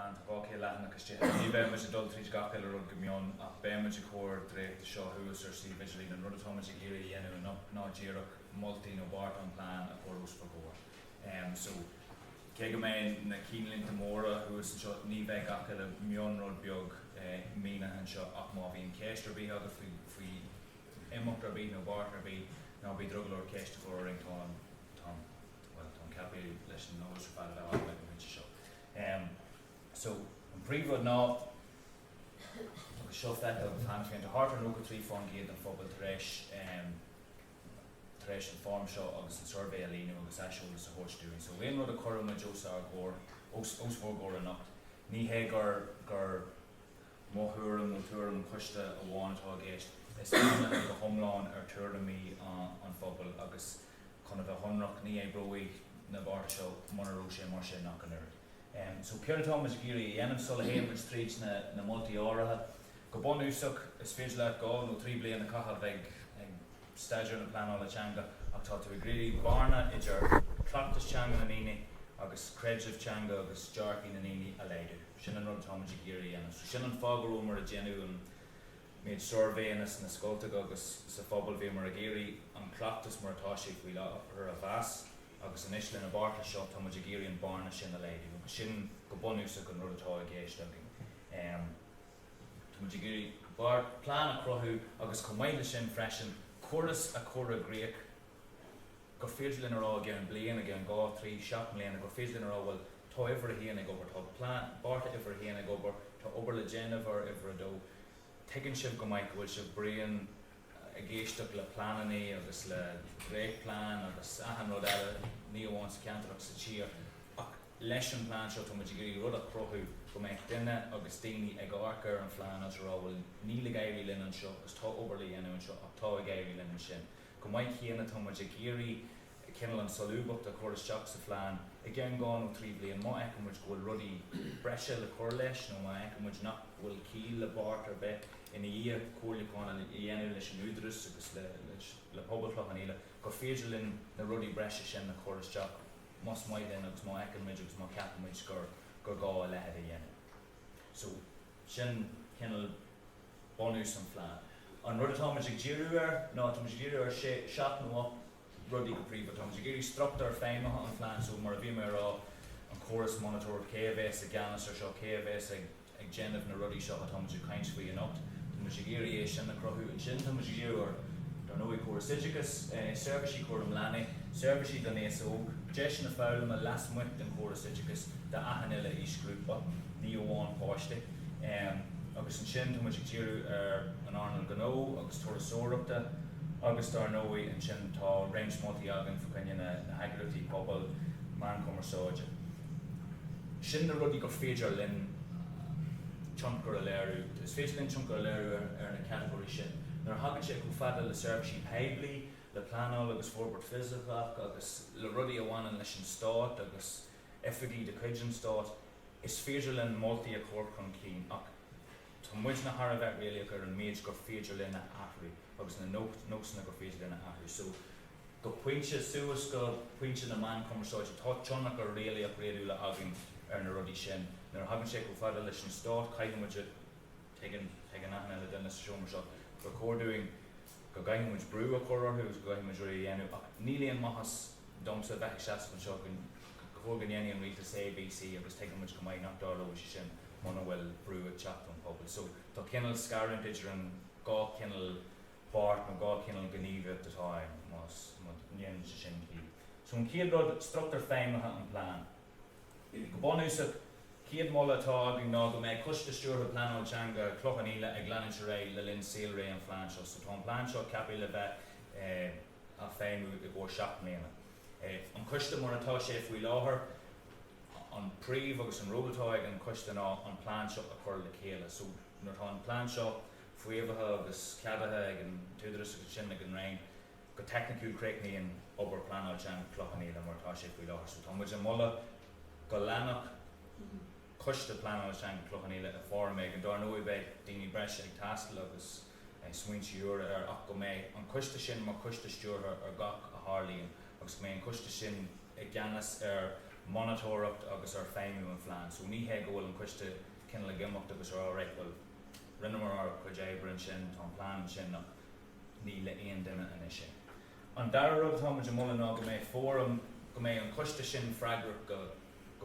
plan to go Lehan agus ní bheith me dul trí gacha le rud gomionn ach be me chóir drécht seo thuús ar sí vigilí an rud atá me géirí dhéanú ná ddíireach multi nó bart an plán a chorús for góir. So cé go mé na cílinn de móra thuús seo ní bheith gacha le mion rud beag mína an seo ach má bhíon céistar bhí agus faoi imachtar bhí nó bartar bhí ná bhí druglair céiste go ring tá capí leis an nóir fáil le ála go minte seo. So an príomhród ná agus seo feice agus hána féin de hátar nó go trí fáin géad an phobal taréis an form seo agus an survey a líonú agus eisiúlas a thuirstúing. So bhíon rud a chuireadh na Josa góir os bhór góir a nacht. Ní hé gur móthúram nó túram chuiste a bháin atá géist. Is tána go thomláin ar tuairimí an phobal agus chuna bheith honrach ní é broí na bhar seo marú sé mar sé nach an uird. So Pierre Thomas Geary dhéanam sulla héimid tríd na multi áirithe go bon úsach is féidir le gá nó trí bliain na caitheal bheith staidir na Plean Teanga ach tá tú gríí barna idir Cleachtas Teanga na níine agus Chloich Cheann agus Jarky na níine a léidir. Sin an rud Thomas Geary dhéanam. So sin an fágarú mar a déanú an méid survéanas na scoilteach agus sa phobal bhí mar a géirí an Cleachtas mar atá sé bhí le ar a bheas agus an isle na barta seo Thomas Geary an barna sin a léidir. Sin go bonúsach an rud atá a géisteaching. Thomas Geary bar plán a crothú agus go maidile sin freisin cuiras a cura gréach go féidir linn ará gin blian a gin 2-3 seach mbliana go féidir linn ará bhfuil tá ifar a híana gobar tá plán barta ifar a híana gobar tá obair le Jennifer ifar a dó tegann sibh go maiid bhfuil sibh brian a géisteach le planaí agus le gréach plán agus ahan rud eile ní amháin sa ceantarach sa tír ach leis an plán seo Thomas Geary rud a crothú go mbeidh duine agus daoine ag arcar an phlean as rá bhfuil ní le gairí linn an seo agus tá obair le dhéanú an seo ach tá a gairí linn an sin. Go mbeidh chéanna Thomas Geary cinnal an solúbacht a chóiristeach sa phlean i gceann gáin ó 3 bliain má eicimid go bhfuil rudí breise le chur leis nó má eicimid nach bhfuil cíl le bart ar bheith ina dhéag cóirlaáin a dhéanú leis an údras agus le pobalchlach an ile go féidir linn na rudí breise sin na chóiristeach más maidin agus má eicimid agus má ceapimid gur gá a lehead a dhéanú. So sin cinnal bonús an phlean. An rud atá Thomas Geary ná Thomas Geary ar seaach nó rudí go príomh Thomas Geary struchttar féimeach an phlean so mar a bhí mé rá an choras monitor KVS a ganas ar seo KVS ag Jennifer na rudí seo a Thomas Cheann Fhaola in ocht. Thomas Geary é sin na crothú an sin Thomas Geary ar nó choras Sigicus servicí chum lena servicí don éasóg deis na fáil a lasmuicht an choras Sigicus de ahanile ísgrúpa ní óháin páiste. Agus an sin Thomas Geary ar an Arnold Ganó agus Torasóireachta agus tar nóí an sin tá range multi agan fucine na hagratí pobl man commerceáide. Sin na rudí go féidir linn tionchar a léiriú. Is féidir linn tionchar a léiriú ar na categorí sin. Nar hagann sé go fada le servicí peibli, le planál agus forbord fysicach agus le rudí a bhhain leis an stát agus effigí de chuid an stát. Is féidir linn multi a chorcron cín ach tá muid na Har bheith réalaach ar an méid gur féidir linn a athraí agus na nósna gur féidir linn a athraí. So go pointse suas go pointse na man commerceáide tá tionach gur réalaach réadú le agan ar na rudí sin. Nar hagann sé go fada leis an stát caiigemuid tegan aithne le duine seomar seo go cordúing go gaiigemuid brú a chorthú go gaiigemuid ruí dhéanú ach nílíon maithas domsa bheith seaas an seo go gan dhéanaí an rialtas ABC agus teagamuid go mbeidh nach dá lóis sin mana bhfuil brú a teacht an pobl. So tá cinnal scarint idir an gá cinnal bart nó gá cinnal gníomh atá más dhéanaan sin cí. So an céad rud struchttar féimeatha an plán. Go bonúsach céad mála atá agin ná go méid coiste stúrtha Plean Teanga clochan ile ag leanann ré le linn saoil ré an phlean seo. So tá an phlean seo capí le bheith a féimú i bhór 7 mbliana. An coiste mar atá sé faoi láthair an príomh agus an róbatáid an coiste ná an plán seo a chur le chéile. So nar tá an plán seo fuíomhathe agus ceadathe ag an túdras agus sin ag an rain go technicú creicníon obair Plean Teanga clochan ile mar atá sé faoi láthair. So tá muid an molla go leanach coiste Plean Teanga clochan ile a fára méid an dar nóí bheith daoine breise ag tastal agus smuointe úra ar ach go méid an coiste sin mar coiste stúrtha ar gach a hálíonn agus go méid an coiste sin ag geanas ar monitoracht agus ar féimú an phlean. So ní he gohfuil an cuiste cinna le gimacht agus right, well, rinne mar chuid éibreann sin tá an plán sin nach ní le aon duine in sin. An dara rud atá muid mula ná go méid fórum go méid an cuiste sin freigrach go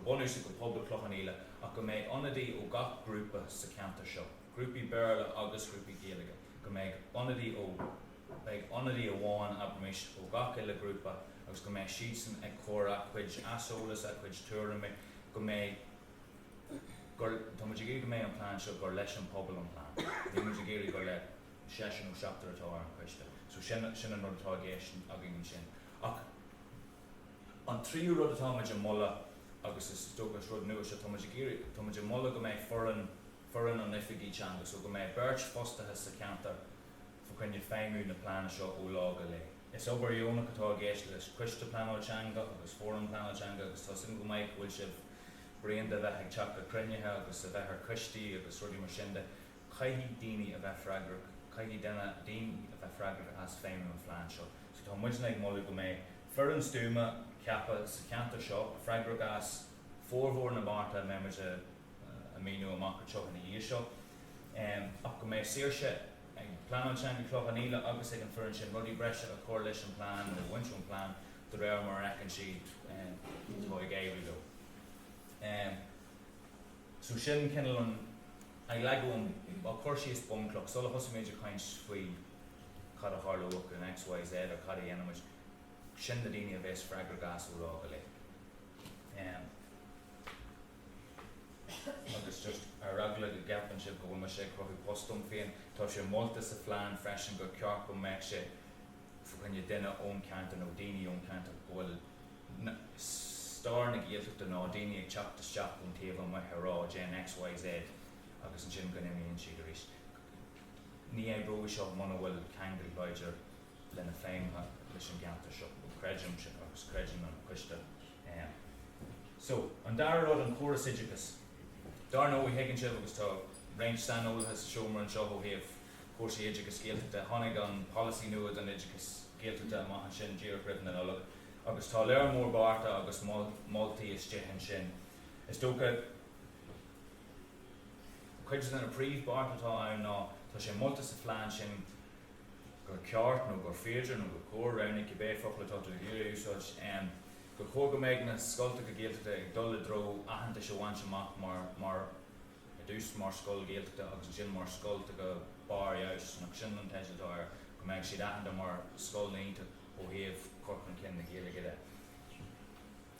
bunúsa go poblbal Cloch Cheann ach go méid anadí ó gach grúpa sa ceantar seo. Grúpi Béarla agus grúpi Gaeilge. Go méid anadí amháin abramis ó gach ile grúpa agus go méid siadsan ag córa chuid asolalas a chuid túrama go méid tá muid géirí go méid an plán seo gur leis an pobl an plán. Ní muid géirí gur le seasin ó seachtar atá an cuiste. So sin an rud atá géisian agin sin. Ach an tríú rud atá muid mula agus is stogus rud nua se tá muid mula go méid foran an Plean Teanga, so go méid beirt fostathe sa ceantar fa chuinne féimú na plána seo ó lága le. Is obair dheonach atá géis leis cuiste Plean Teanga agus fórum Plean Teanga agus tá sin go méid bhfuil sibh brion de bheith ag teach go cruinethe agus a bheith ar cuistí agus rudí mar sin de caithfí daoine a bheith freigrach, caithfí daoine a bheith freigrach as féimú an phlean seo. So tá muid ag mula go méid foran stúma ceappa sa ceantar seo a freigrach as fórmhór na Márta mé muid a míú amach seo in seo. Ach go méid saoirse ag Plean Teanga Cloch Cheann agus ag an forann sin rudí breise a chóir leis an plán na bhaintú an plán do réir mar ecinn siad tá ag éirí go. So sin cinnal an ag leagún á chuirsí is bumcloch sola thosa méidir caint faoi cad a tharlóach an XYZ ar cad a dhéanamid sin na daoine a bheith freigrach gas ó lága le. Agus just ar ragla go gapan sib go bhfuil mar sé cruthú postum féin tá sé molta sa phlean freisin go ceart go méid sé fa chuinne duine ón ceantar nó daoine ón ceantar bhfuil star na Gaeltachta ná daoine ag teachtas ón taobh an maithe rá Gen XYZ agus an sin go nimíonn siad arís. Ní é bróí seo mana bhfuil ceangail baidir lena féimthe leis an ceantar seo creidim sin agus creidim an cuiste. So an dara rud an chóras idigus. Dar nó higann sibh agus tá range stanol has seomar an seo ó thaobh chósaí idigus Gaeltachta tháinig an policy nua an idigus Gaeltachta amach sin díreach ribh na nullag. Agus tá léir mór Márta agus moltaí is deithin sin. Is dócha chuid an príomh Márta tá ann ná tá sé molta sa phlean sin gur ceart nó gur féidir nó gur cór roinnig i bé fochla tá Léiriú úsáid go chóir go méid na scoilta go Gaeltachta ag dul le dro aitheanta sé bhaint amach mar a dús mar scoil Gaeltachta agus sin mar scoilta go bar jaus nach sin an teisiiltáir go méid siad aitheanta mar scoil naointe ó thaobh corcan cin na Gaeilge.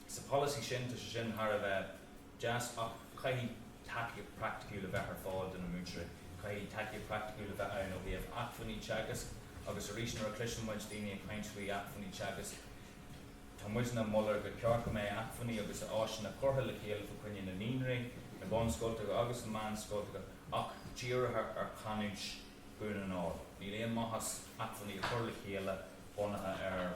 Sa policy sin tá sé sin thar a bheith jazz ach caithfí taithí practicúil a bheith ar fáil den na múisre, caithfí taithí practicúil a bheith ann ó thaobh achfaní teagas agus a rís nar a clisean muid daoine a caint faoi achfaní teagas. Tá muid na muller go ceart go méid achfaní agus áis na chortha le chéile fa chuine na níonraí, na bán scoilta agus na man scoilta ach tíorathe ar chaninch búna náil. Ní léon maithas achfaní a chur le chéile bunathe ar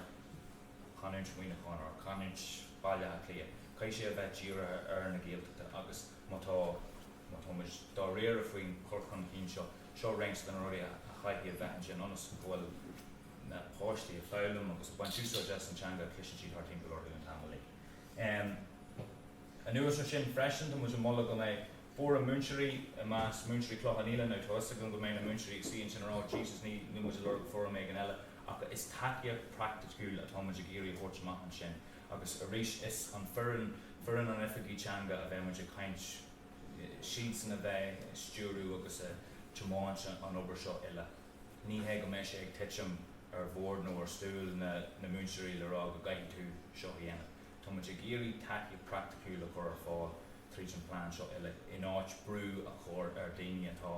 chaninch muoine chuin ar chaninch bailthe clia. Cai sé a bheith tíorathe ar na Gaeltachta agus mátá muid dá réir a faoin chorchan cín seo ranks gan ruí a chaithí a bheith sin anas bhfuil na páistí a fáilm agus bain túsá deas an teanga clisean siad thar timpeall orthu an tamalaí. A nuas ar sin freisin tá muid mula go méid fór a múinsearí a más múinsearí Cloch Cheann nó tosa go méid na múinsearí ag síon sin rá Jesus ní muid lorg fór méid an eile ach is taithí practicúil atá muid ag géirí thuirt amach an sin agus a rís is an forann an Plean Teanga a bheith muid ag caint siad san a bheith stúrú agus a teamáint an obair seo eile. Ní he go méid sé ag titim ar bhór nó ar stúil na múinsearí le rá go gaiithí tú seo dhéanamh. Tá muid ag géirí taithí practicúil a chur ar fáil tríd an plán seo eile in áit brú a chur ar daoine atá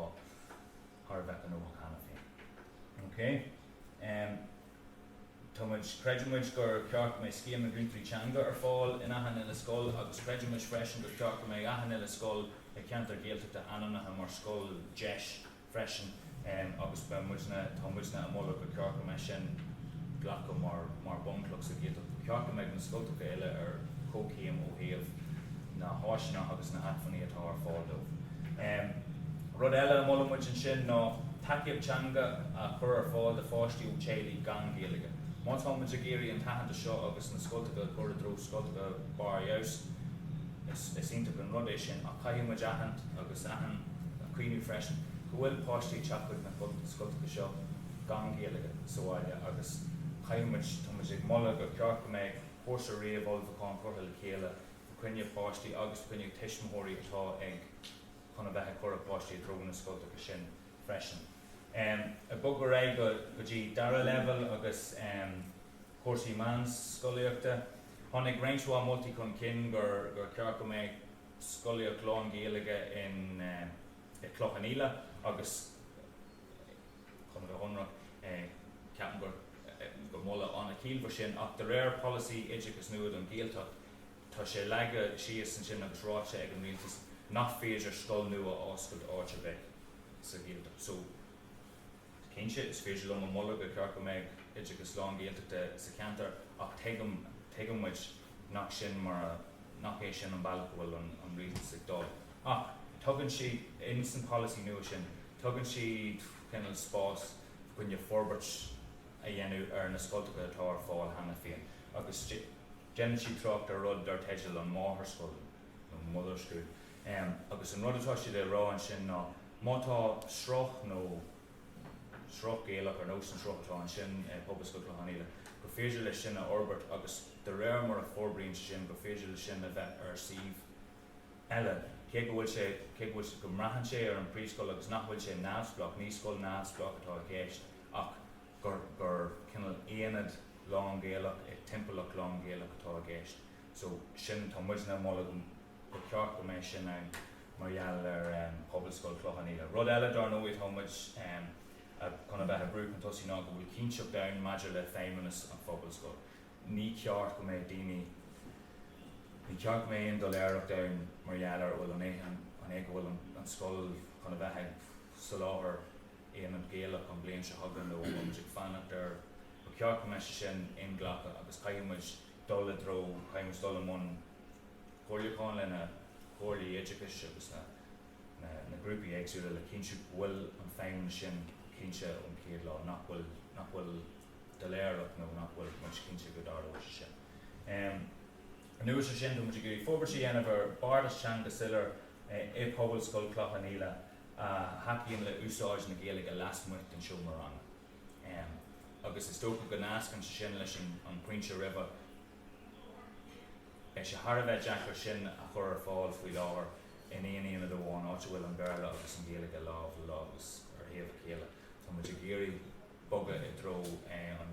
thar bheith an óha chana féin. Tá muid creidim muid gur ceart go méid sciam a Plean Teanga ar fáil in aithin ina scoil agus creidim muid freisin gur ceart go méid aithin ina scoil ag ceantar Gaeltachta anamnathe mar scoil deis freisin agus tá muid na amóla go ceart go méid sin ghlach go mar bumcloch sa Gaeltachta. Ceart go méid na scoilteacha eile ar cócéim ó thaobh na háisina agus na hatfaní atá ar fáil dómh. Rud eile amóla muid an sin ná taithí teanga a chur ar fáil de fáistí ó téalaí gan Gaeilge. Mátá muid a géirí an taitheanta seo agus na scoilteacha chur a dro scoilteacha bar jaus is into an rud é sin a caiim a jahant agus ahan a cuiinú freisin go bhfuil páistí teachcuid na scoilta go seo gan géalaige soáile agus caiimiid tumas ag molla go ceart go méid thuairse riamh olbhacán chutha le chéile cuine páistí agus cuine teismóirí atá ag chuna bheithe chur páistí drogna scoilta go sin freisin. A bug go raibh go dtí dara level agus cuasaí mans scoileachta tháinig réinseá moltúltaí chun cinn gur ceart go méid scoileach lán géalaige in Clochan agus chun go honra ceapan gur molla an a cíl sin ach de réir policy éideachas nuad an géalta tá sé leige síos san sin agus ráite ag an rialtas nach féidir scoil nua oscailt áte bheith sa géalta. So cinse is féidir lom a molla go ceart go méid éideachas lán géalta sa cantar ach teigimid nach sin mar nach é sin an bailach bhfuil an rialtas ag dul. Ach tugann si in san policy nua sin tugann si cinnal spás gonne forbert a dhéanú ar na scoilteacha atá ar fáil hena féin agus déanann si trocht ar rud ar teidil an máthair scoil nó mother school agus an rud atá siad rá an sin ná mátá sroch nó sroch géalach ar nó san sroch atá an sin Public School Clochan go féidir le sin a orbert agus de réir mar a forbríonn sin go féidir le sin a bheith ar síomh eile cé go bhfuil sé go mraithan sé ar an príoscoil agus nach bhfuil sé náamsblach níos scoil náamsblach atá gceist ach gur cinnal éanaid lán géalach timpach lán géalach atá gceist. So sin tá muid na mála go ceart go méid sin margheall ar Public School Clochan rud eile dar nóid tá muid chuna bheith brú an tosí ná go bhfuil cinseach dain maidir le féiminas an Public School. Ní ceart go méid daoine ní ceart go méid do léireach dain margheall ar bhfuil an éag bhfuil an scoil chuna bheith sa láthair éanaid géalach an bliain se hagann nó muid ag fannacht ar go ceart go méid sin inglacha agus caiimiid dul le dro caiimiid dul amón chorlaáin lena chorlaí éideachas agus na grúpaí éagsúla le cinse bhfuil an féin sin cinse ón céad lá nach bhfuil de léireach nó nach bhfuil muid cinse go dála sin. Nu is sin muid gurí fóbertí dhéanamh ar Bardas Teanga Siller I Public School Clochan haíonn le úsáid na géalaige lasmuid den siúmarrán. Agus is tócha go nascan sin leis an Pointe River sé Harbheith Jackar sin a chur ar fáil faoi láhar in aon do bháin áte bhfuil an bearla agus an géalaige lá agus ar thaobh chéile. Tá muid géirí boga I dro an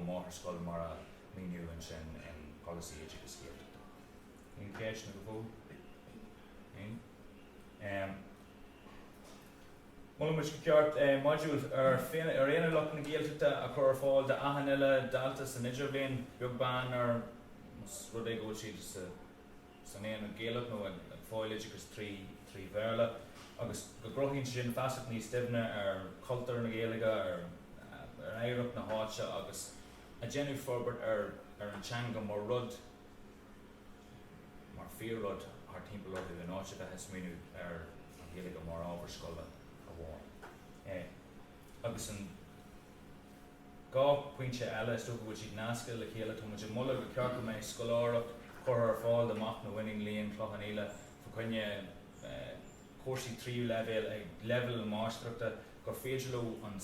máthair scoil mar a míniú an sin in policy éideachas céalta. Ní céis na go bhó? Mulla muid go ceart modúil ar aana loch na géalta a chur ar fáil de ahan eile daltas san idir bhíon beag ban ar rud é go siad san éana géalach nó ag fáil éideachas Thréinfhir agus go grothíonn sin feasach níos duimne ar cultúr na géalaige ar éireacht na háite agus a déanú forbert ar an teanga mar rud mar fearrud ar timpeall rud an áite bheith smíú ar an géalaige mar ábhar scoile a bháin. Agus an gá pointe eile is tócha bhfuil siad nasca le chéile tá muid mulla go ceart go méid scoláireacht chur ar fáil amach na winning líon Clochan fa chuine cuasaí tríú level ag level máistreachta gur féidir an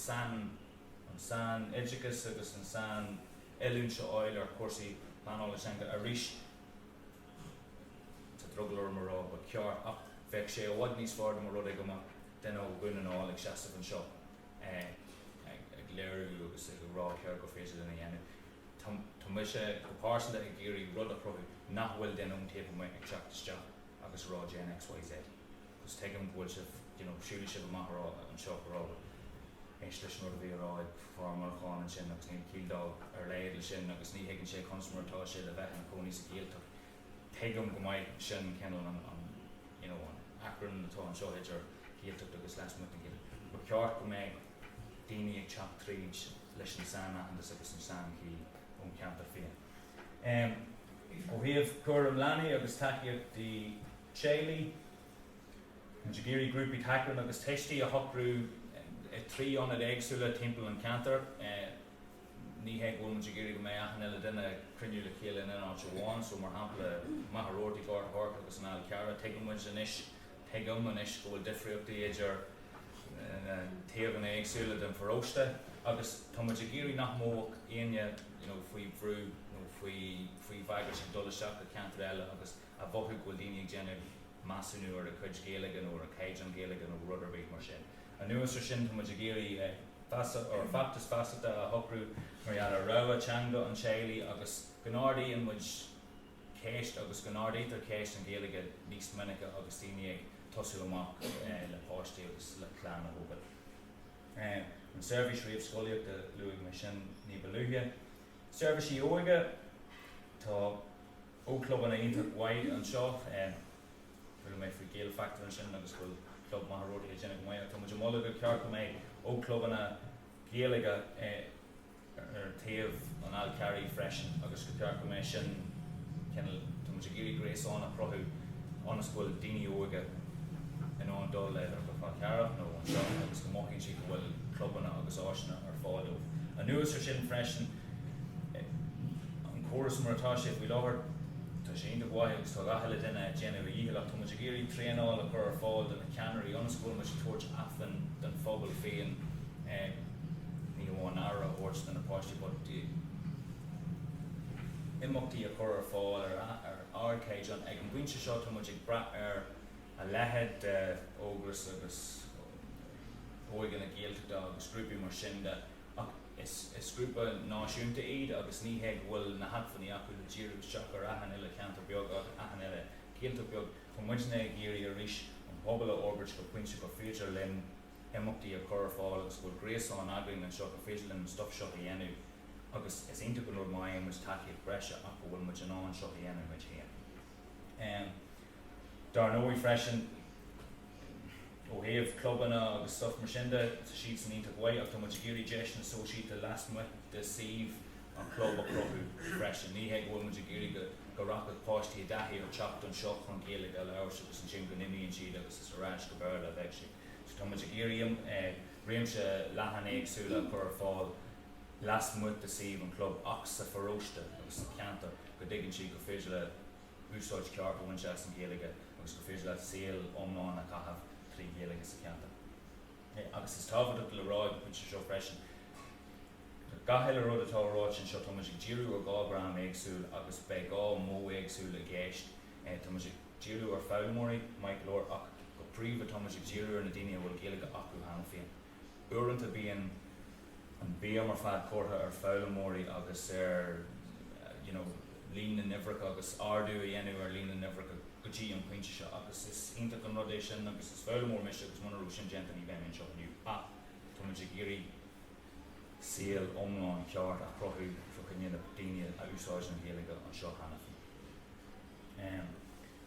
san éideachas agus an san eilúnse áil ar cuasaí planála teanga a rís tá droglar marrá ba ceart ach bheith sé a bhaid níos fáda mar rud ag go den ó gúna áil ag seasamh an seo ag Léiriú agus ag rá ceart go féidir lena dhéanamh. Tá muid sé go páirsa ag géirí rud a profi nach bhfuil den ón taobh muid ag teachtasteach agus rá Gen XYZ. Gus teagaim bhfuil siúla sibh amach an seo rá éis leis nó bhí rá ag formáilcháin an sin agus ní cíldá ar léad le sin agus ní hégann sé consumartá sé le bheith an cóní sa géalteach. Teagaim go mbeidh sin cinnal an acrann atá an seo idir géalteach agus lasmuid na géalteach. Ba ceart go méid daoine ag teach tríd leis an san ahandas agus an san cí ón ceantar féin. Ó thaobh cuaireann leanaí agus takeíocht dí Chéalaí an géirí grúpaí takeann agus teistí a thocrú trí anad éagsúla timpeall an cantar ní heag bhfuil muid géirí go mé achan eile duine cruinniú le chéile in áit bháin, so mar hampla maithróirtaí Gort agus an áil ceara teagum muid inis, teagum inis go bhfuil difriúchtaí idir taobhanna éagsúla den Óstán, agus tá muid géirí nach móach aine faoi bhrú, faoi bhaigeir sin dul isteach go ceantar eile agus a bhothú go bhfuil daoine ag déanamh measúnú ar a chuid Gaeilgean ó a céidean Gaeilgean ó rud ar bheith mar sin. A nuas ar sin tá muid géirí factas faceta a hocrú mar a rogha teanga an chéalaí agus gnádaí an muid céist agus gnádaítar céist an Gaeilge níos minice agus daoine ag tosú amach le páistí agus le chlán a thóbal. An service riamh scoileach de luigh me sin ní beluithe. Service óige tá óclubban a iontar waid an seo, bhfuil mé faoi géal factor an sin agus bhfuil club maithróirtaí a déanamh maiach. Tá muid mola go ceart go mé óclubban a Gaeilge ar taobh an alcarí freisin agus go ceart go mé sin tá muid géirí gréasáin a prothú an scoil daoine óige in an dul le ar go fá cearach nó an seo agus go maichíonn si go bhfuil clubbanna agus áisina ar fáilimh. A nuas ar sin freisin an chóras mar atá sé bhfuil láthar tá sé inta gwaith agus tá gatheile duine déanamh íhilleach tá muid géirí tréanáil a chur ar fáil den na ceannairí an scoil muid tuairt afan den phobal féin ní bháin ára óirt den na páistí bodtí imachtaí a chur ar fáil ar ardcéidean ag an bhainte seo tá muid ag brath ar a lehead ógus agus óigean a Gaeltachta agus grúpaí mar sin de is grúpa náisiúnta iad agus ní heag bhfuil na hadfaní acu le díriú seach ar achan eile ceantar beag ach achan eile Gaeltach beag chun muidna géirí a rís an pobal a orbairt go pointe go féidir len imachtaí a chur ar fáil agus bhfuil gréasáin againn an seo go féidir len stuff seo a dhéanamh agus is inta go leor maiim muid takeíoh breise ach bhfuil muid an áin seo a dhéanamh muid chéan. Dar nóí freisin ó héamh clubbanna agus stuff mar sin de siad san ionta ghaid ach tá muid géirí deis na sóisialta lasmuid de siomh an club a crothú freisin. Ní heag bhfuil muid géirí go rachad páistí a daithí ar teacht an seo chun Gaeilge eile áir agus an sin go nimíonn siad agus is aráis go beir le bheith siad. So tá muid géirí réimse leathan éagsúla chur ar fáil lasmuid de siomh an club ach sa Óstán agus sa ceantar go dtuigeann siad go féidir le úsáid ceart bhain se san Gaeilge agus go féidir le saoil omláin a caitheamh trí Gaeilge sa ceantar. Agus is tábhacht le ráid buinte seo freisin. Gatheile rud atá ráid sin seo tá muid díriú ar 2 gram éagsúil agus be 2 mó éagsúil a gceist. Tá muid díriú ar fáilmóirí Mike Lord ach go príomh tá muid díriú ar na daine bhfuil Gaeilge acu hana féin. Uaireanta bíonn an bia mar fad córtha ar fáilmóirí agus ar lín na nimhreacha agus ardú a dhéanamh ar lín na nimhreacha go dtí an pointe seo agus is ionta an rud é sin agus is fáilmór meiste agus muna rú sin déanta ní bheith seo aniu tá muid géirí saoil omláin ceart a crothú chuine daine a úsáid an Gaeilge an seo hana féin.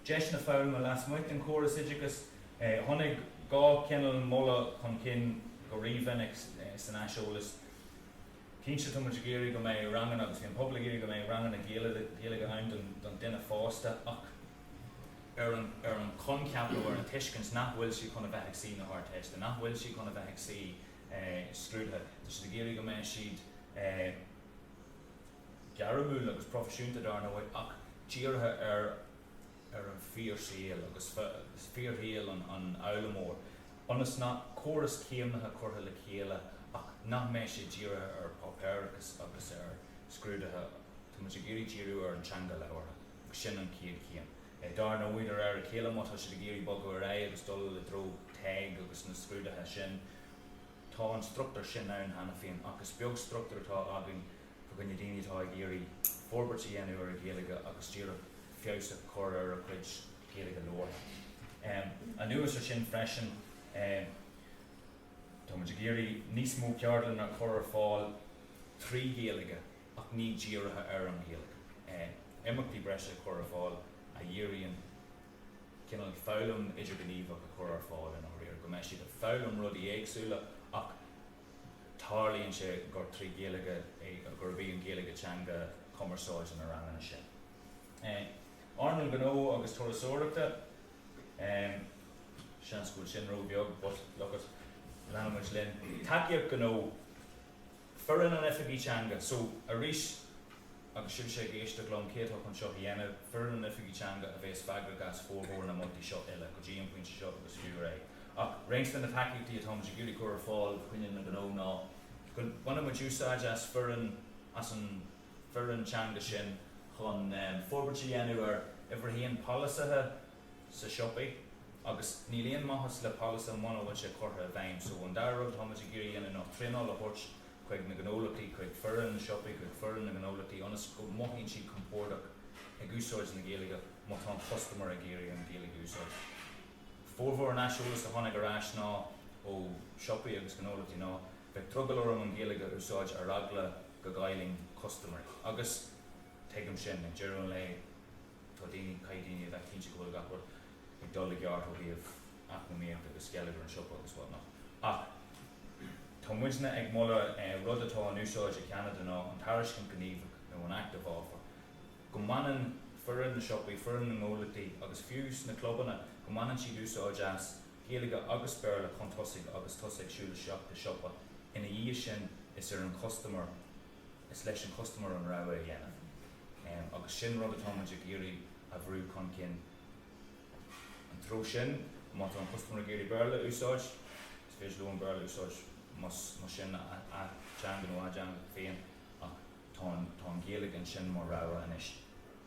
Deis na fáilm a lasmuid an chóras idigus tháinig 2 cineál mola chun cin go riomhhainnig san aiseolalas. Cínse tá muid géirí go mé rangan agus bhíon pobla géirí go mé rangan a Gaeilge ann don duine fásta ach ar an conceapú ar an tuiscint nach bhfuil si chuna bheith ag sí na thart nach bhfuil si chuna bheith ag sí scrútha. Tá si géirí go mé siad gearmúil agus profisiúnta darna bhfuil ach tíortha ar an fíorsaíal agus fíorthaíal an eolamór. Anas ná chóras céimnatha chortha le chéile ach nach mé sé díortha ar pápéiricus agus ar scrúdatha. Tá muid géirí díriú ar an teanga leabhar agus sin an céad céim. Darna uidir ar a chéile mátha si géirí bogu ar é agus dul le dro teag agus na scrúdatha sin. Tá an struchtúr sin ann hana féin agus beag struchtúr tá againn go gonne daoine tá géirí forbartí dhéanamh ar a Gaeilge agus díreach fios a chur ar a chuid Gaeilge leor. A nuas ar sin freisin tá muid géirí níos mó ceartlann a chur ar fáil trí Gaeilge ach ní díoratha ar an Gaeilge. Imachtaí breise chur ar fáil a dhéiríonn cineál fáilim idir gníomhach a chur ar fáil in áiríar go meisi a fáilim rudí éagsúla ach tarlaíonn sé gur trí Gaeilge gur bhí an Chloich Cheann commerceáid an rangan sin. Arnold Gno agus Torasóireachta sean scoil sin ró beag but lochas leanmuid linn takeíoh Gno Feargal an Plean Teanga, so a rís agus siúil sé géiste glom céadach chun seo dhéanamh Feargal an Plean Teanga a bheith Feargal gas fómhór na multi seo eile go dtí an pointe seo agus fiú ré. Ach réinst na takeíochtaí atá muidir gúla cuar fáil chuine na gó ná. Gon buna mu dúsáid as an Plean Teanga sin chun fórbairtí dhéanamh ar bhíon polisathe sa siopaí agus ní líon maithas le polisa mna bhail sé curtha a bhaim, so an darrad tá muidir gúla dhéanamh nach trínáil a thuirt chuig na gnólataí, chuig Feargal na siopaí, chuig Feargal na gnólataí, anas go maithíonn siad compórdaach ag úsáid na Gaeilge má tá customer a géirí an Gaeilge úsáid. Fórmhór an aisiúlas a tháinig arás ná ó siopaí agus gnólataí ná, bheith trugal orm an Gaeilge úsáid ar ragla go gailing customer. Agus teagam sin ag dearún le tá daoine caidaoine a bheith cinnte go bhfuil gachar ag dul i gceart ó bhíomh achnaíocht agus Gaeilge an siopa agus whatná. Ach tá muidna ag mola rud atá an úsáid i Canada ná an tairiscin gníomhach nó an active offer. Go manan Feargal na siopaí, Feargal na gnólataí agus fiús na clubanna go manan siad úsáid as Gaeilge agus bearla chun tosaigh agus tosaigh siúla seach de siopa ina dhíos sin is ar an customer is leis an customer an rá a dhéanamh. Agus sin rud atá muidir géirí a bhrú chun cin an tró sin má tá an customer a géirí bearla úsáid is féidir an bearla úsáid mas sin a teanga nó a teanga féin ach tá an Gaeilge an sin mar rá inis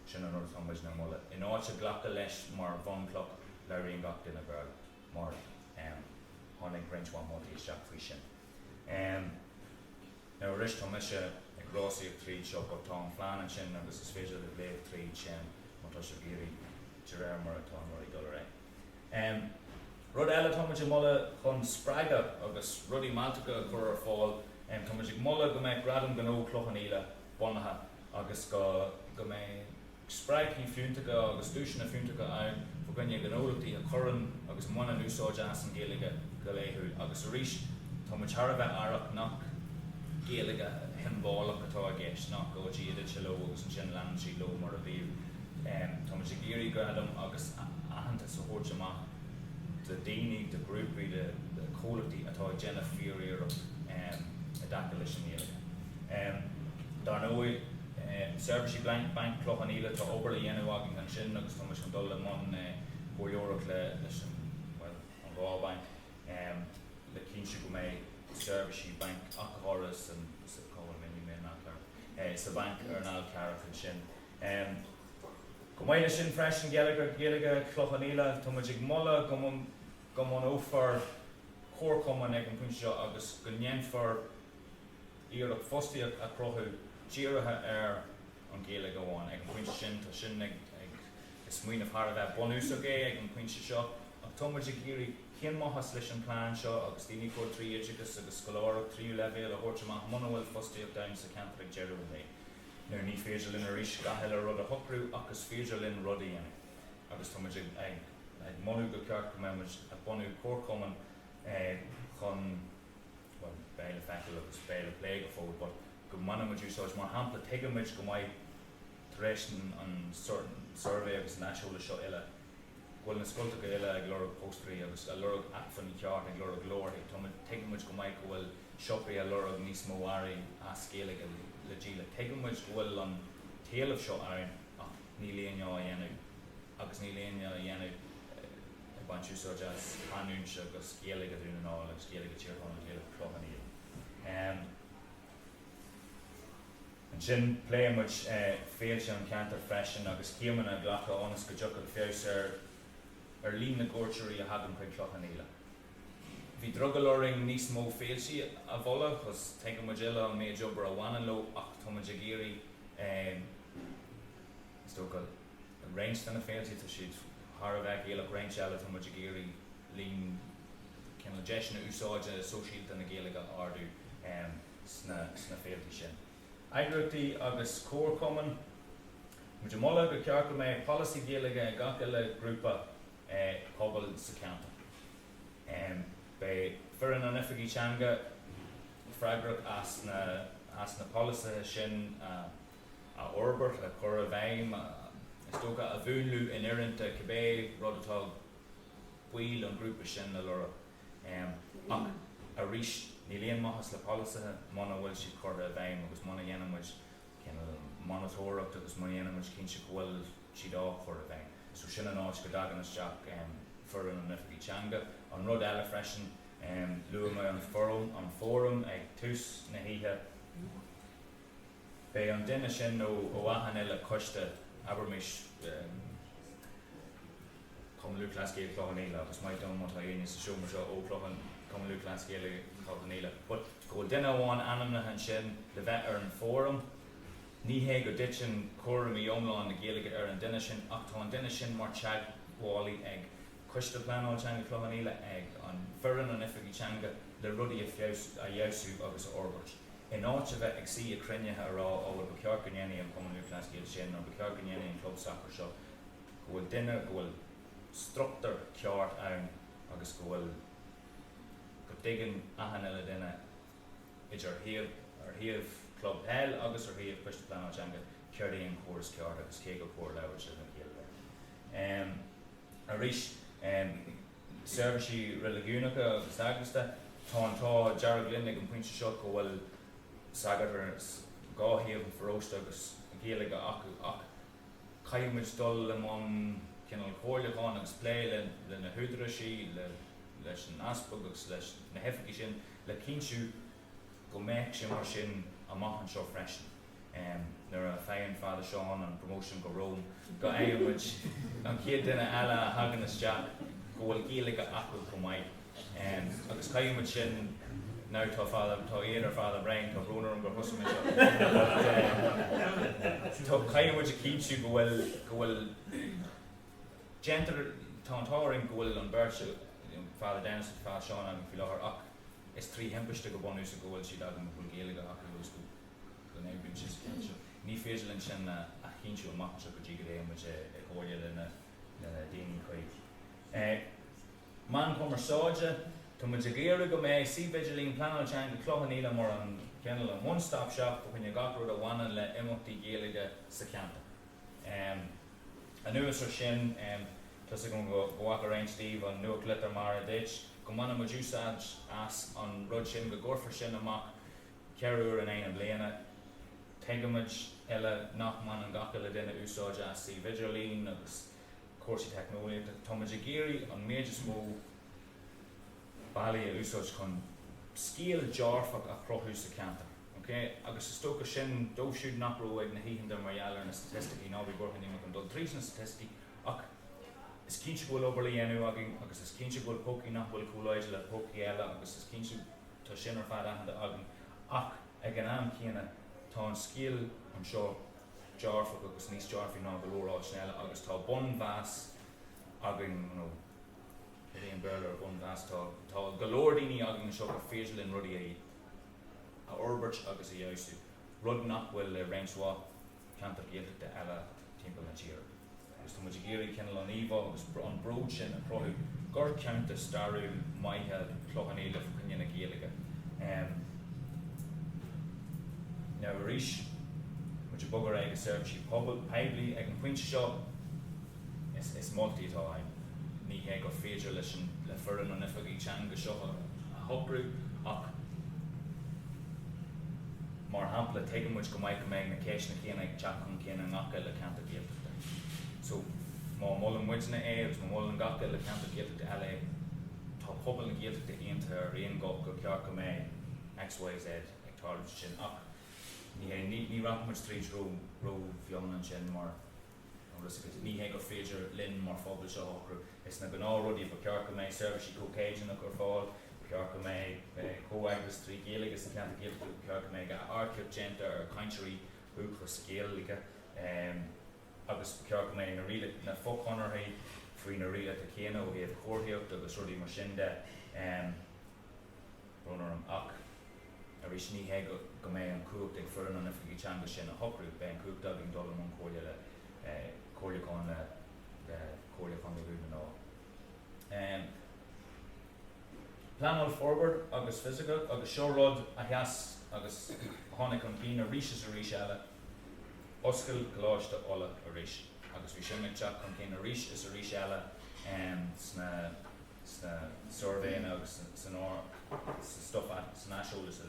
sin an rud atá muid na mola. In áit a ghlacha leis mar bhancloch Léiriú gach duine bearla mar tháinig brintháin moltaí isteach faoi sin. Now a rist tá mise ag rásaíocht tríd seo go tá an phlean an sin agus is féidir le léamh tríd sin má tá sé géirí de réir mar atá marí dul ré. Rud eile tá muidir mola chun sppraige agus rudí maltacha chur ar fáil tá muidir mola go méid gradam gan ó clochan ile bunathe agus go méid sppraig í fiúntacha agus dúisina fiúntacha ann fa gine gnólataí a churann agus muna an úsáid as an Gaeilge go léithúil agus a rís tá muid thar a bheith arach nach Gaeilge hinbálach atá a gceist nach go dtí iad se lo agus an sin lean sí lo mar a bhíú. Tá muid géirí gradam agus ahananta sa thuirt amach de daoine, de grúpaí, de chomhlachtaí atá déanamh fíoríocht a daca leis an Gaeilge. Dar nóid serviceí bank clochan ile tá obair le dhéanamh agin an sin agus tá muid an dul le man €4 leis an rábank le cínse go méid serviceí bank achahoras an sa bank ar an alcarach an sin. Go maiile sin freis an Gaeilge clochan ile tá muid ag mola go man ófar chórcoman ag an puinte seo agus go ndéanfar iarach fostaíoch a crothú díirithe ar an Gaeilge amháin ag an puinte sin tá sin ag is muoineh thar a bheith bonúsach ag an puinte seo ach tá muid ag géirí cén maithas leis an plán seo agus daoine cuair trí éideachas agus scoláireach tríú leibhéal a thuirt amach muna bhfuil fostaíoch daim sa ceantar ag dearún é. Nuair ní féidir linn a rís gatheil a rud a thocrú agus féidir linn rud a dhéanamh. Agus tá muid ag monú go ceart go muid a bonú chórcoman chun béile feicil agus béile plé go fód, but go mana muid úsáid mar hampla teigim muid go mbeidh tar éis an survey agus an aisiúla seo eile. Bhfuil na scoilteacha eile ag lorg postgraí agus a lorg acfan í ceart ag lorg glóirthaí, tá muid teigim muid go mbeidh go bhfuil siopaí a lorg níos mó airí as Gaeilge le díle. Teigim muid go bhfuil an taobh seo airín ach ní líon a dhéanamh agus ní líon a dhéanamh baint úsáid as canúnse agus Gaeilge dúna ná agus Gaeilge tíortháin a Gaeilge clochan ile. An sin plé muid féilte an ceantar freisin agus céimeanna a ghlacha ónas go dteach féos ar líon na gúirteirí a hagann chuig clochan ile. Bhí drogaloring níos mó féilsí a bhola chus teigim muid eile an méid obair a bhhanan lo ach tá muid ag géirí stocail réinst na féiltí tá siad thar a bheith éileach réinst eile tá muid ag géirí líon cinna deisna úsáide sóisialta na Gaeilge ardú sna féiltí sin. Eagraíochtaí agus chórcoman muid mola go ceart go méid policy Gaeilge gach eile grúpa pobal sa ceantar. Bei Feargal an Plean Teanga freigrach as na policy sin a orbert a chur a bhaim is tócha a bhúnlú in iireanta cibé rud atá buil an grúpa sin a lura ach a rís ní líon maithas le polasa mana bhfuil si chuir a bhaim agus mana dhéanamid monitóracht agus mana dhéanamid cinse bhfuil si dá chuir a bhaim. So sin an áit go dagan isteach foran an Plean Teanga an rud eile freisin luaim mé an fórum ag tús na híthe. Bé an duine sin ó bhaithan eile coiste abermis Cumlú Clascéil Clochaníla agus maith dom mátá aine sa siúmar seo ó Clochan Cumlú Clascéil Clochaníla. But go duine amháin anamnathan sin le bheith ar an fórum, ní hé go dit sin cuairim í iomláin na Gaeilge ar an duine sin ach tá an duine sin mar teag bhálaí ag coiste Plean Teanga Clochaníla ag an foran an Plean Teanga le rudaí a dheasú agus a orbairt. In áit a bheith ag si a cruinnethe ará óhfuil ba ceart go ndéanaí an Cumlú Clascéil sin nó ba ceart go ndéanaí an club soccer seo, go bhfuil duine go bhfuil structar ceart ann agus go bhfuil go dtigean aithin eile duine idir ar thaobh club hell agus ar thaobh coiste Plean Teanga ceirdaíon cuairs ceart agus cé go cuair leabhar sin na Gaeilge. Arís servicí religiúnacha agus agusta tá dearg linn ag an pointe seo go bhfuil sagad ar gáthíomh an frósta agus Gaeilge acu ach caiimid dul le man cinnal chóirleáin agus plé le na húdraisí leis an aspag agus leis na heficí sin le cinsú go méid sin mar sin a maihan seo freisin. Nuair a féin fada seán an promotion go Rome go éimid an céad duine eile hagan isteach go bhfuil Gaeilge acu go maiid. Agus caiimid sin now tá iad ar fada brain tá brúnar an gur thusa me seo. Tá caiimid a cinsú go bhfuil gentar táin go bhfuil an beirt fada Dennis fada seán an fi láthair ach is trí hempiste go bunú sa go bhfuil siad agan bhfuil Gaeilge acu go néibún sin. Ní féidirlinn sin a cinsú amach seo go dtí go réimid ag háile le na daoine chuig. Man commerceáide, tá muid a géire go méid si vigilín Plean Teanga Clochaníla mar an cinnal an one-stop shop go chuine gacrúd a bhhaine le imeachtaí Gaeilge sa ceanta. An nuas ar sin, tá go bhhac a réin Steve an nua glitar mar a ditch, go mana mo dúsáid as an rud sin go gcorfar sin amach cearúir in éana bliana. Tegamid eile nach man an gacha le duine úsáid as si vigilín agus cuasaí technoliaach. Tá muid a géirí an méid is mó bailí a úsáid chun scíal dearfach a chrothú sa ceanta. Agus is tócha sin dóisiúd nach ró ag na híhann mar ealar na statisticí ná bhí gortha ní an dul trís na statisticí ach is cinse bhfuil obair dhéanú agus is cinse bhfuil pócaí nach bhfuil cúláide le pócaí eile agus is cinse tá sin ar fad aithne agan ach ag an am chéanna tá an scíal an seo dearfach agus níos dearfaí ná go leorráid snéile agus tá bun bheas agan réon bearla ar bun bheas tá go leor daoine agan seo go féidirlinn rudaí a orbairt agus a dheasú. Rud nach bhfuil le réimsá ceantar Gaeilge eile timpeall na tír. Agus tá muid a géirí cinnal an íomh agus an bróid sin a chrothú Gort ceanta starú maithe Clochaníla fa cine na Gaeilge. Now arís muid a bogar ag a servicí peibli ag an pointe seo is moltaí atá aim. Ní hé go féidir leis le foran an Plean Teanga seo a hobrú ach mar hampla tegan muid go maiid go méid na céis na chéana ag teach chun céanna ngacha le ceanta Gaeilge. So má mol an muidna agus má mol an gacha le ceanta Gaeilge eile tá pobal na Gaeilge aonanta ar réon go ceart go méid XYZ ag táirm sin ach ní rap muid tríd ró bheann an sin mar ní hé go féidir linn mar fábal seo ochru. Is na gná rudí ba ceart go méid servicí cócéideanna gur fáil, ceart go méid cóagras trí Gaeilge sa ceanta Gaeilge, ceart go méid arceab genta ar caintirí buachra sa Gaeilge agus ceart go méid na riile na fóchonarthaí faoin na riile a chéana ó héamh chóirthaíocht agus rudí mar sin de runnar an ach arís ní hé go méid an cúpt ag foran an Plean Teanga sin a hobrú be an cúpt agin dul an cóile le cóirleáin le rúna ná. Planal forward agus physical agus seorrod a heas agus tháinig an bhína ríis a ríis eile oscail goláiste ola a ríis agus bhí sin ag teach chun céanna ríis is a ríis eile survey agus san stuff at san asholas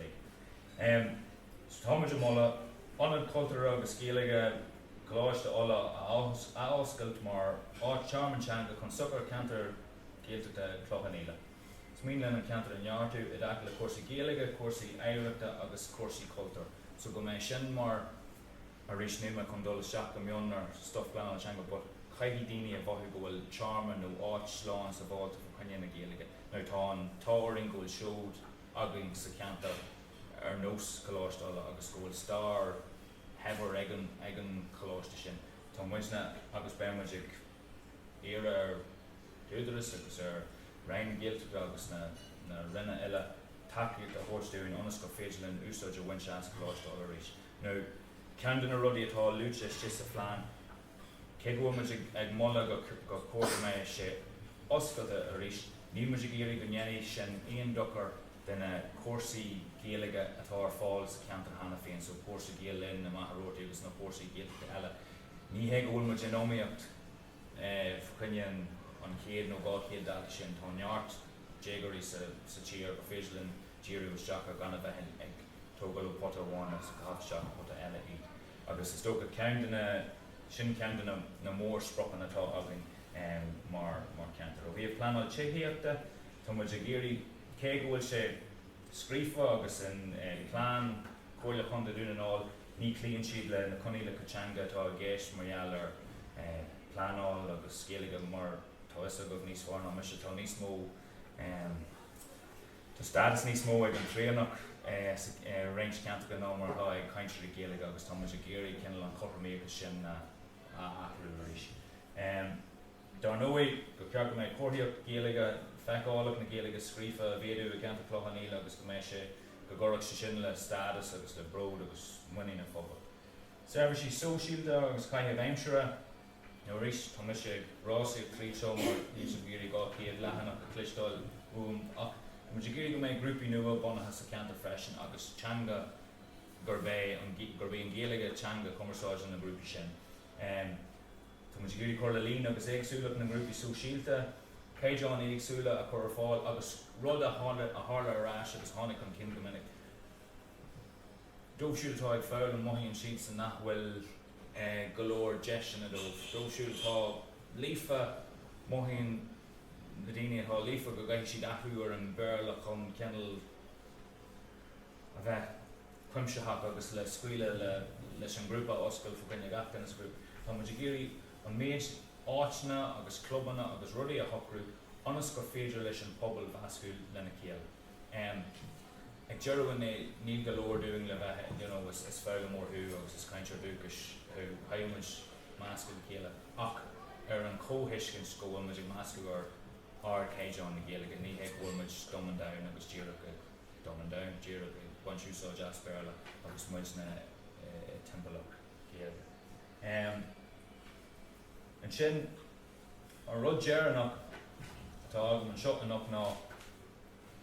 a so támuid mola anad cultúr agus céalaige Chloich Fhaola a oscailt mar Charm Teanga chun suchar cantar céalteachta clochan Smín lena cantar an neartú I dach le cuasaí céalaige, cuasaí éireachta agus cuasaí cultúr. So go mé sin mar a rís nima chun dul seach go mion ar stuff Plean Teanga, but chaithí daoine a bhaithú go bhfuil charm nó áit sláán sa bháilta fa chuine na céalaige. Now tá an táiring go bhfuil siúd againn sa cantar ar nós Chloich Fhaola agus go bhfuil star hebar egan Chloich sin. Tá muidna agus beirmuid ag éire ar dúdaras agus ar rinne géalteach agus na rinne eile takeíocht a thuirteúin ionas go féidir linn úsáid a bhain seas Chloich Fhaola arís. Now, ceann na rudaí atá lúte is a phláán, cé go bhfuid ag molla go cuairte mé sé oscailte arís, ní muid ag éirí go nnéanaí sin aon dochar den cuasaí céalaige atá ar fáil sa ceantar hana féin, so cuasaí céal linn na maithróirtí agus na cuasaí géalteachta eile. Ní hé go bhfuil muid genóíocht chuine an chéad nó gá chéad dáta sin tá neart déagarí sa tír go féidir linn díriú isteach a gan a bheith ag tógáil pota bháin agus caithseach pota eile iad. Agus is tócha ceann sin ceann na mór sprochan atá againn mar ceantar. Ó bhíoh pleanáil tithaíochta, tá muid ag éirí cé go bhfuil sé scríofa agus in plán cóile chun de dúnaáil ní clíonn siad le na coníla Teanga atá a gcéis margheall ar pleanáil agus scéalaige mar tá is a go níos fána me tá níos mó tá stadas níos mó ag an tréanach range ceantacha ná mar há ag caintear céalaige agus tá muid a géirí cinnal an chopaméocha sin ahrú arís. Dar nóí go ceart go méid cuairteocht céalaige feicálaach na céalaige scríofa a bhéadú a ceantar clochan agus go méid sé go gcóraigh sé sin le stadas agus le bród agus muine na phobal. Serviceí sóisialta agus caithe bhaimseire nó rís tá muid sé rásaí trí seo mar níos a bhíorí gá céad lehanach go clistáil ach muid a géirí go méid grúpi nua bunatha sa ceantar freisin agus Teanga gur bheith an céalaige Teanga cumarsáid na grúpi sin. Tá muid a géirí chuir le líon agus éagsúlaach na grúpi sóisialta, Céideán éagsúla a chur ar fáil agus rud a tharla arás agus tháinig an cin go minic. Dóibhsiúiltá ag fáil an maithíonn siad san nachhfuil go leor deis sin a dóibh. Dóibhsiúiltá lífa maithíonn na daoine atá lífa go gcaithfidh siad athú ar an bearla chun ceannal a bheith cuimseach agus le scuile leis an grúpa oscail fa chuine gach gan grúp. Tá muid a géirí an méid áitna agus clubanna agus rudaí a thocrú anas go féidir leis an pobal bhascúil lena céal. Ag dearúin níl go leor dúing le bheith is fearla mór thu agus is caintear dúchas thu haimiid máscail céile ach ar an cóthuiscint go bhfuil muid ag máscail ar céideán na céalaige ní ag bhfuil muid domandáin agus díreacha domandáin díreacha baintúsáid asperla agus muid na timpach céalaige. An sin an rud dearnach atá agam an seochanach ná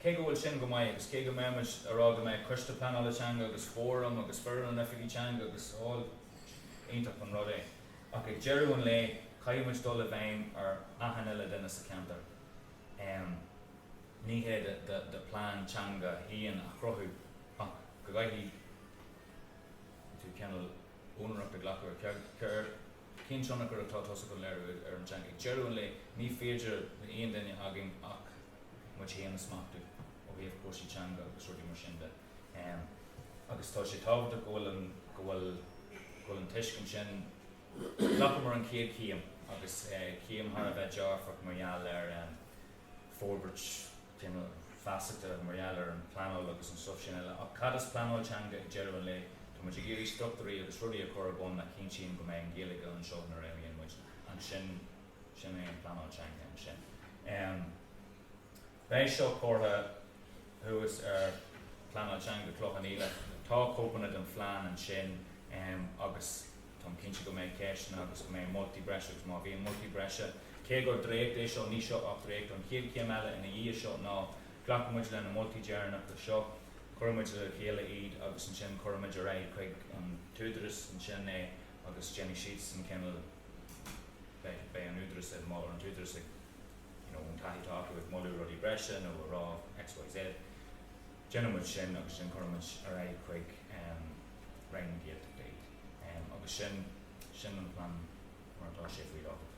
cé go bhfuil sin go maiid agus cé go méid ará go méid cuiste Plean Teanga agus fóram agus fearr an Feargal Teanga agus áil ionach an rud é. Ach ag dearú an le caiimiid dul a bhéim ar ahan eile duine sa ceantar. Ní hé de Plean Teanga íon a chruthú ach go gaiithí tú ceannal únarach a ghlachar cur cén seannach ar atá tosa go léiriú ar an Teanga. Ag dearú an le ní féidir na aon duine againn ach muid chéana smachtú ó bhíomh cuasaí Teanga agus rudaí mar sin de. Agus tá sé tábhachta go bhfuil an tuiscin sin ghlachar mar an céad cíam agus cíam thar a bheith dearfach margheall ar fórbairt feasachta margheall ar an pleanáil agus an stuff sin eile. Ach cad is Plean Teanga ag dearú an le tá muid ag géirí struchtúraí agus rudaí a chur bun na cinn sin go méid an Gaeilge an seo na raibhíonn muid an sin é an Plean Teanga an sin. Bheith seo córtha thuas ar Plean Teanga clochan tá cópanna an phlean an sin agus tá cinnte go méid ceisna agus go méid multi-breise agus má bhíon multi-breise. Cé gur dréicht é seo ní seo ach dréicht an chéad céim eile ina dhí seo ná ghlachmuid le na multi-dearnach go seo chuirmuid le chéile iad agus an sin chuirmuid a raibh chuig an túdras an sin é agus Jenny Sheets an cinnal bheith an údras má an túdras an tahi talk with Mullu Ruddy Brescia, no raw XYZ. Gentlemen Shin, agus Shin Cormach, Arai Quick, Rain Gate Date. Agus Shin and Plan, or Shift Read Off.